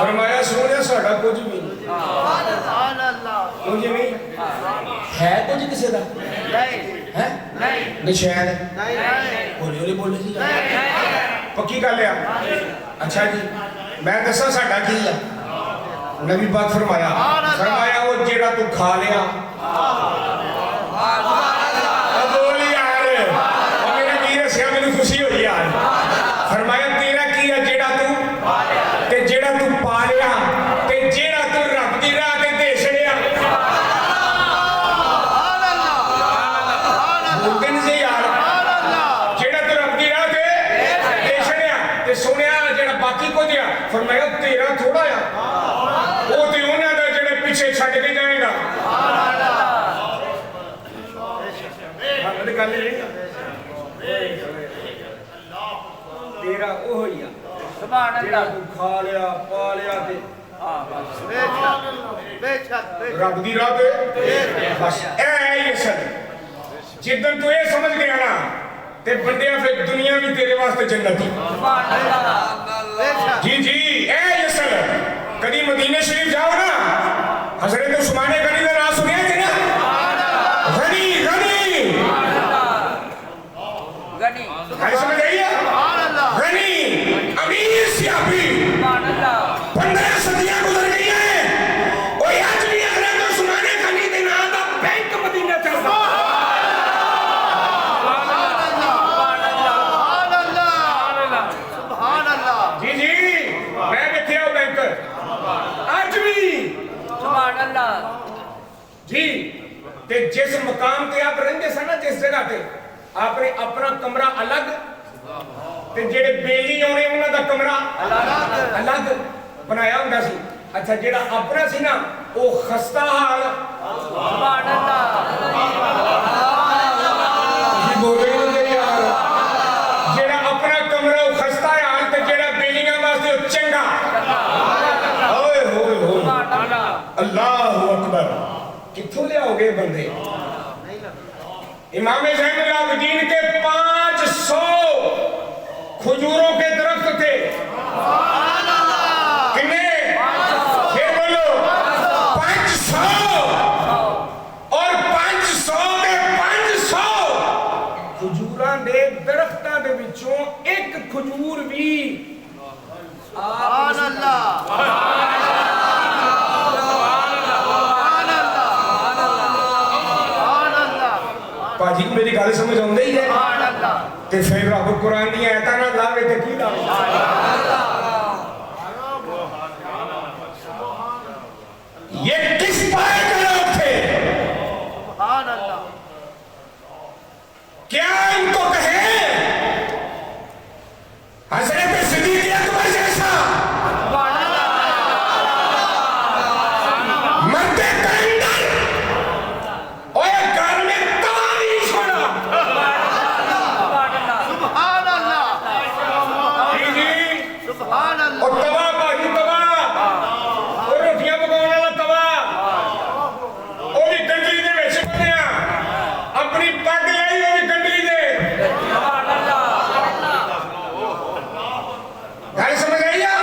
फरमाया सोने साडा कुछ भी नहीं, कुछ नहीं है, कुछ किसी का है निशान हौली हौली बोले जी पक्की गल है। अच्छा जी मैं दसा साडा की है, नबी पाक फरमाया फरमाया वो जेड़ा तू खा लिया बोल यार और मेरे वीर से मैंने खुशी हुई यार। फरमाया तेरा की है जेड़ा तू ते जेड़ा तू पा लिया ते जेड़ा तू रब दी राह ते दे छड़िया। बोलते नहीं से यार जेड़ा तू रब दी राह ते दे छड़िया ते सुनिया जेड़ा बाकी कुछ आ फरमाया तेरा थोड़ा आ वो ते उन्हां दा जेड़े पीछे छड्ड के जाएगा। गल तेरा वो ही आ तू खा लिया पा लिया ते रब दी राह ते बस ऐ असल जिदन तू ये समझ गया ना ते बंदिया फिर दुनिया भी तेरे वास्ते जन्नत ही। जी जी ऐ असल कभी मदीने शरीफ जाओ ना हजरत उस्मान गनी का नाम सुनिया कि ना गनी गनी गनी समझ आई है गनी अमीर सियाफी 15 सदियां गुजर गई हैं और आज भी हजरत उस्मान गनी के नाम का बैंक मदीना चलता। जी जी मैं बैठे हूं बैंक आज भी जी ते जिस मकाम पे आप रहंदे सन ना जिस जगह पे आपने अपना कमरा अलग ते जेड़े बेली आने उन्हां दा कमरा अलग बनाया हुंदा सी। अच्छा जेड़ा अपना सी ना वो खस्ता हाल सुभान अल्लाह बोले यार जेड़ा अपना कमरा वो खस्ता हाल ते जेड़ा बेलियां वास्ते वो चंगा। ओए होए होए अल्लाहु अकबर कित्थों ले आओगे बंदे। इमाम ज़ैनुल आबिदीन के 500 खजूरों के दरख्त थे। कितने फिर बोलो 500 और 500 के 500 खजूरां दे दरख्तां दे विचों एक खजूर भी सुभान अल्लाह भाजी मेरी गल समझ आउंदी ही है ते फिर रब कुरान दी आयतां ना लावे ते की लावे। ये किस पाए के लोग थे सुभान अल्लाह क्या इनको कहे हजरत सिद्दीक़ अकबर जैसा मर्दे कलंदर और घर में तवारी छोड़ा सुभान अल्लाह जी सुभान अल्लाह और तवा भाई तवा और रोटियां पकाने वाला तवा वो भी कंडली दे विच बनिया अपनी पग लाई वो भी कंडली दे सुभान अल्लाह गल समझ आई आ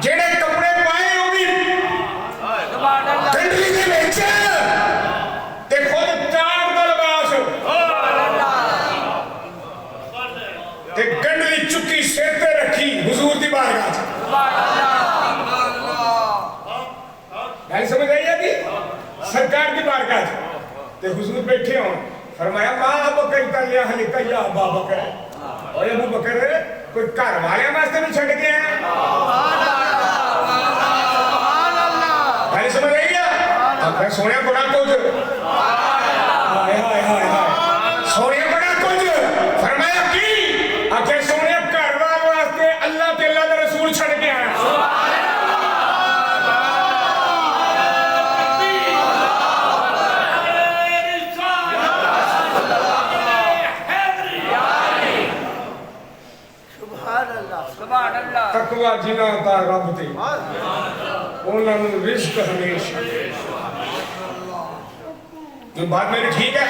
जेड़े कपड़े पाए वो भी सुभान अल्लाह कंडली दे विच ते खुद चाक दा लिबास सुभान अल्लाह ते कंडली चुकी सिर ते रखी हुजूर दी बारगाह च सुभान अल्लाह गल समझ आई आ कि सरकार की बारगाह च ते हुजूर बैठे हो फरमाया मां बकर तलिया हलिका या अबू बकर और अबू बकर कोई घर वाले वास्ते भी छड़ गया है सुभान अल्लाह गल समझ आई आ मैं सोने बड़ा कुछ हाय हाय हाय हाय सोने बड़ा कुछ फरमाया की आखे सोने घर वाले वास्ते अल्लाह ते अल्लाह दा रसूल छड़ के आया तकवा जिन्हां दा रब ते उन्हां नूं रिज़्क हमेशा। ये बात मेरी ठीक है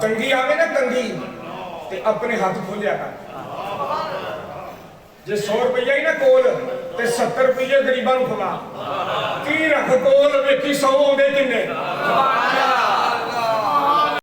तंगी आवे ना तंगी ते अपने हाथ खोलिया कर ਜੇ 100 ਰੁਪਈਆ ਹੀ ਨਾ ਕੋਲ ਤੇ 70 ਰੁਪਈਏ ਗਰੀਬਾਂ ਨੂੰ ਖਵਾ ਕੀ ਰੱਖ ਕੋਲ ਵੇਖੀ 100 ਆਉਂਦੇ ਕਿੰਨੇ